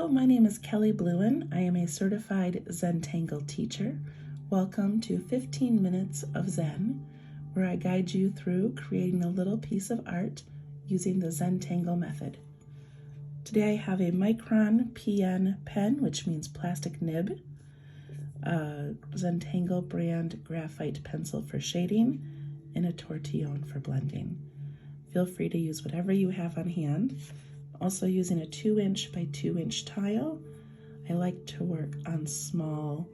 Hello, my name is kelliblouin. I am a certified Zentangle teacher. Welcome to 15 Minutes of Zen, where I guide you through creating a little piece of art using the Zentangle method. Today I have a Micron PN pen, which means plastic nib, a Zentangle brand graphite pencil for shading, and a tortillon for blending. Feel free to use whatever you have on hand. Also using a 2-inch by 2-inch tile. I like to work on small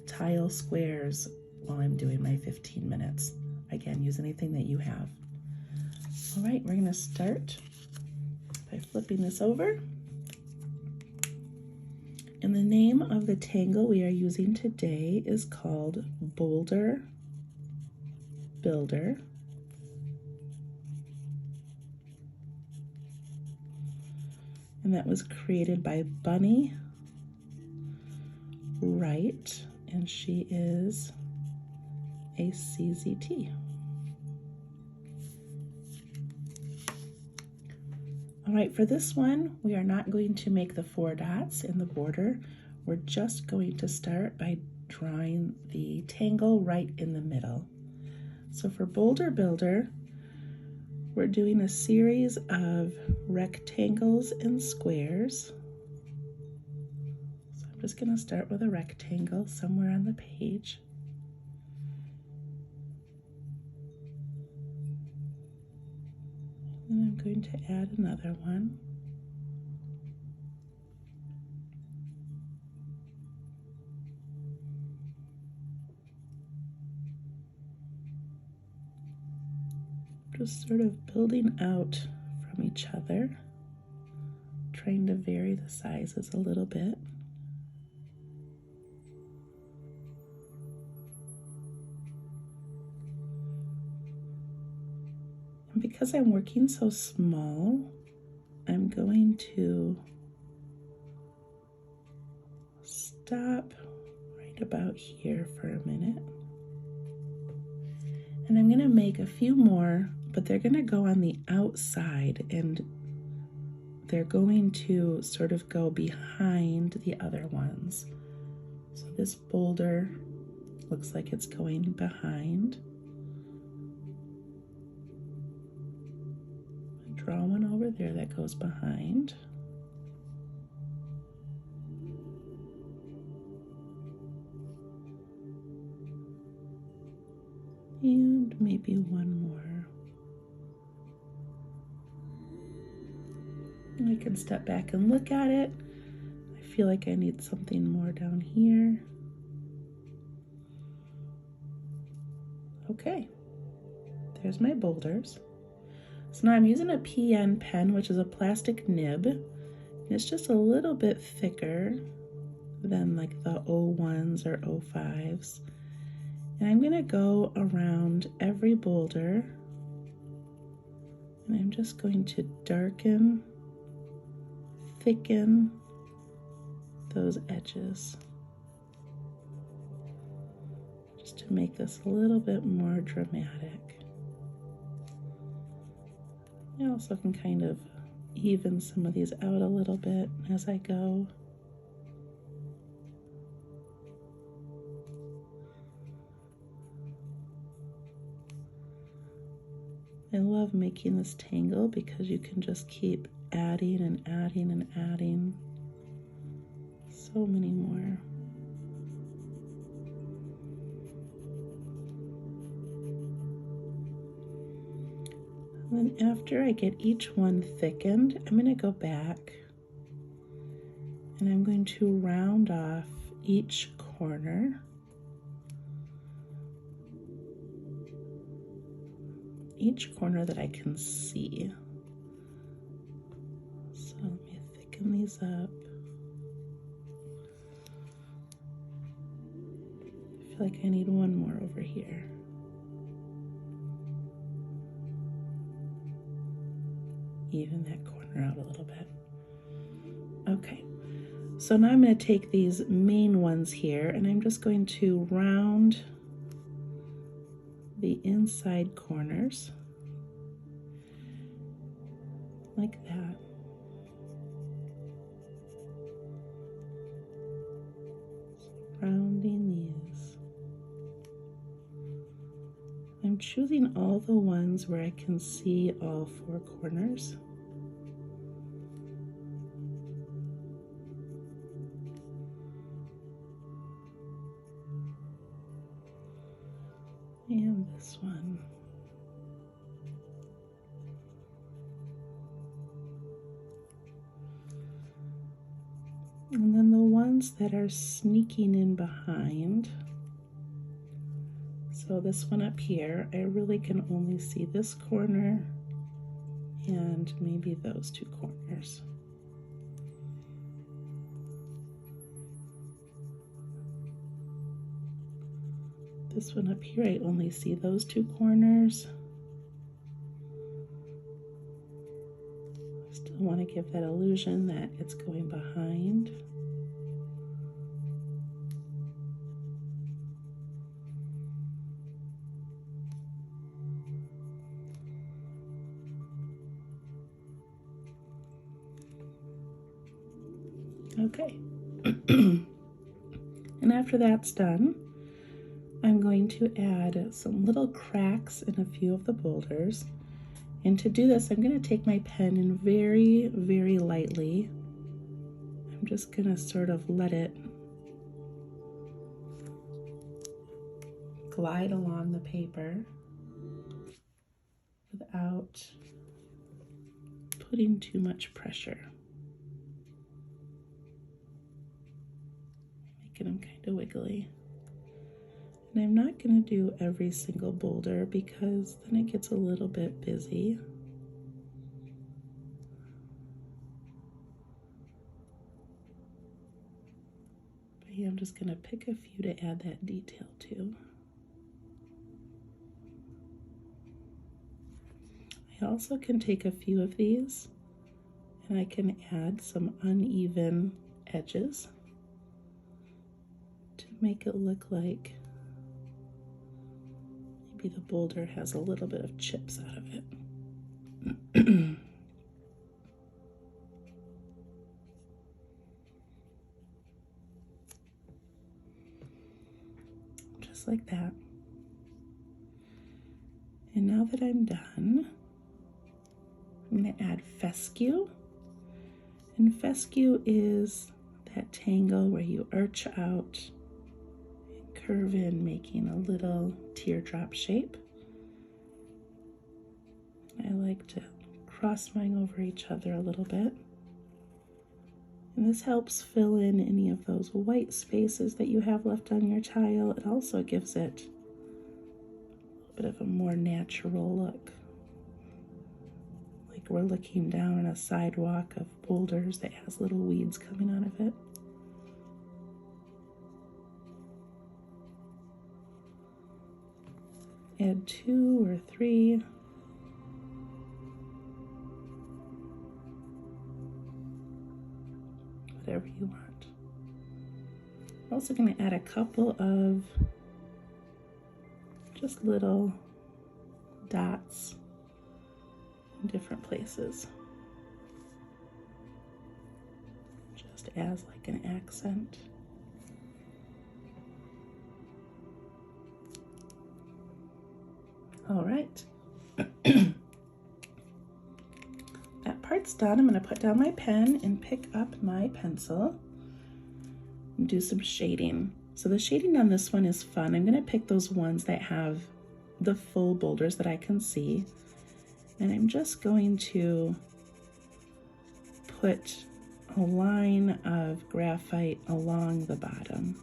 tile squares while I'm doing my 15 minutes. Again, use anything that you have. All right, we're gonna start by flipping this over. And the name of the tangle we are using today is called Boulder Builder. And that was created by Bunny Wright, and she is a CZT. All right, for this one, we are not going to make the 4 dots in the border. We're just going to start by drawing the tangle right in the middle. So for Boulder Builder, we're doing a series of rectangles and squares. So I'm just going to start with a rectangle somewhere on the page. And I'm going to add another one. Just sort of building out from each other, trying to vary the sizes a little bit. And because I'm working so small, I'm going to stop right about here for a minute. And I'm going to make a few more, but they're going to go on the outside and they're going to sort of go behind the other ones. So this boulder looks like it's going behind. I draw one over there that goes behind. And maybe one more. I can step back and look at it. I feel like I need something more down here. Okay, there's my boulders. So now I'm using a PN pen, which is a plastic nib. And it's just a little bit thicker than like the 01s or 05s. And I'm gonna go around every boulder and I'm just going to darken, thicken those edges just to make this a little bit more dramatic. I also can kind of even some of these out a little bit as I go. I love making this tangle because you can just keep adding and adding and adding so many more. And then after I get each one thickened, I'm going to go back and I'm going to round off each corner. Each corner that I can see. So let me thicken these up. I feel like I need one more over here. Even that corner out a little bit. Okay, so now I'm going to take these main ones here and I'm just going to round the inside corners like that. choosing all the ones where I can see all four corners. And this one. And then the ones that are sneaking in behind. So this one up here, I really can only see this corner and maybe those two corners. This one up here, I only see those two corners. Still want to give that illusion that it's going behind. Okay. And after that's done, I'm going to add some little cracks in a few of the boulders. And to do this, I'm going to take my pen and very, very lightly, I'm just going to sort of let it glide along the paper without putting too much pressure. Making them kind of wiggly. And I'm not going to do every single boulder because then it gets a little bit busy. But yeah, I'm just going to pick a few to add that detail to. I also can take a few of these and I can add some uneven edges to make it look like maybe the boulder has a little bit of chips out of it. Just like that. And now that I'm done, I'm going to add fescue. And fescue is that tangle where you arch out and curve in, making a little teardrop shape. I like to cross mine over each other a little bit. And this helps fill in any of those white spaces that you have left on your tile. It also gives it a bit of a more natural look. Like we're looking down on a sidewalk of boulders that has little weeds coming out of it. Add 2 or 3. Whatever you want. I'm also going to add a couple of just little dots in different places, just as like an accent. All right. That part's done. I'm going to put down my pen and pick up my pencil and do some shading. So the shading on this one is fun. I'm going to pick those ones that have the full boulders that I can see. And I'm just going to put a line of graphite along the bottom,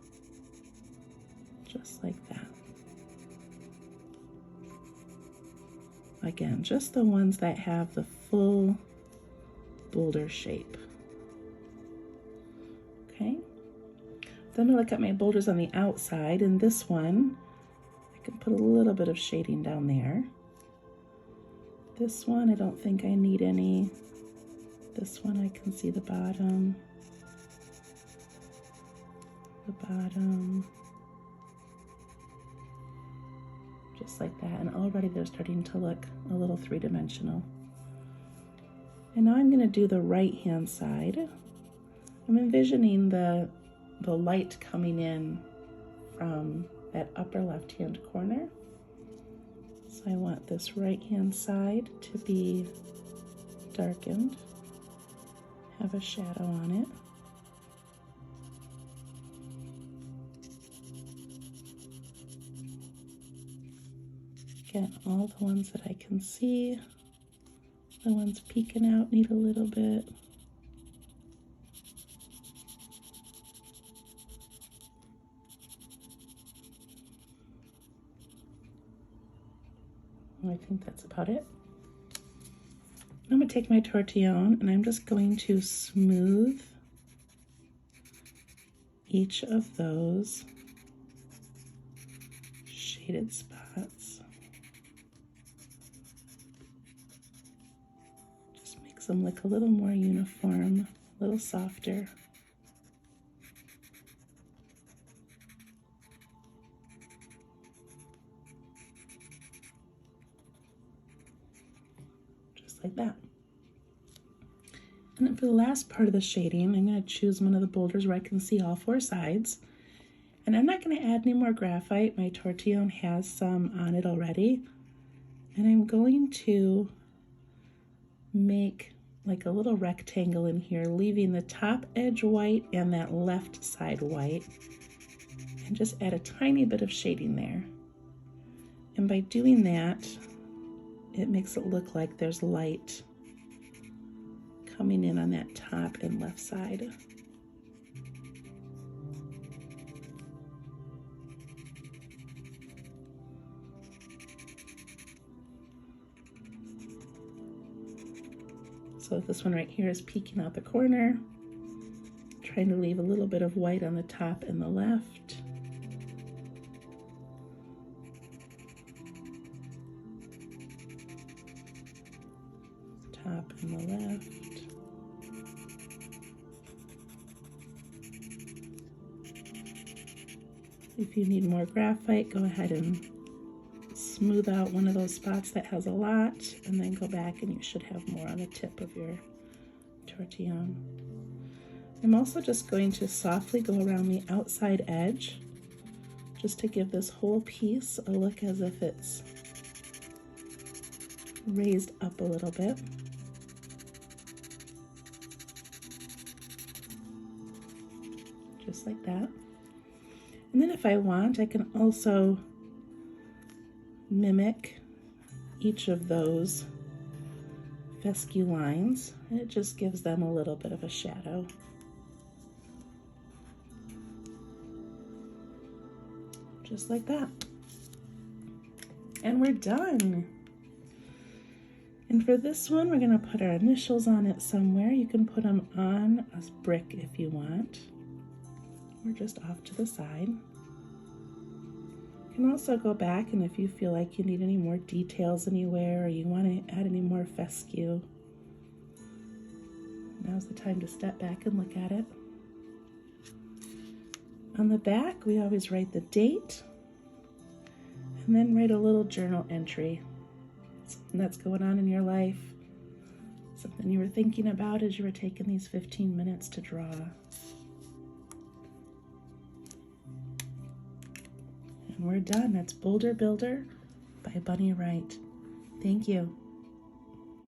just like that. Again, just the ones that have the full boulder shape. Okay. Then I'm going to look at my boulders on the outside, and this one, I can put a little bit of shading down there. This one, I don't think I need any. This one, I can see the bottom. The bottom. Just like that. And already they're starting to look a little three-dimensional. And now I'm going to do the right-hand side. I'm envisioning the light coming in from that upper left-hand corner. So I want this right-hand side to be darkened, have a shadow on it. Get all the ones that I can see. The ones peeking out need a little bit. I think that's about it. I'm going to take my tortillon and I'm just going to smooth each of those shaded spots. Just makes them look a little more uniform, a little softer. Like that. And then for the last part of the shading, I'm going to choose one of the boulders where I can see all four sides. And I'm not going to add any more graphite. My tortillon has some on it already. And I'm going to make like a little rectangle in here, leaving the top edge white and that left side white. And just add a tiny bit of shading there. And by doing that, it makes it look like there's light coming in on that top and left side. So this one right here is peeking out the corner, trying to leave a little bit of white on the top and the left. Top and the left. If you need more graphite, go ahead and smooth out one of those spots that has a lot, and then go back and you should have more on the tip of your tortillon. I'm also just going to softly go around the outside edge, just to give this whole piece a look as if it's raised up a little bit. Just like that. And then if I want, I can also mimic each of those fescue lines, and it just gives them a little bit of a shadow. Just like that. And we're done. And for this one, we're going to put our initials on it somewhere. You can put them on a brick if you want, or just off to the side. You can also go back, and if you feel like you need any more details anywhere, or you want to add any more fescue, now's the time to step back and look at it. On the back, we always write the date, and then write a little journal entry. Something that's going on in your life, something you were thinking about as you were taking these 15 minutes to draw. And we're done. That's Boulder Builder by Bunny Wright. Thank you.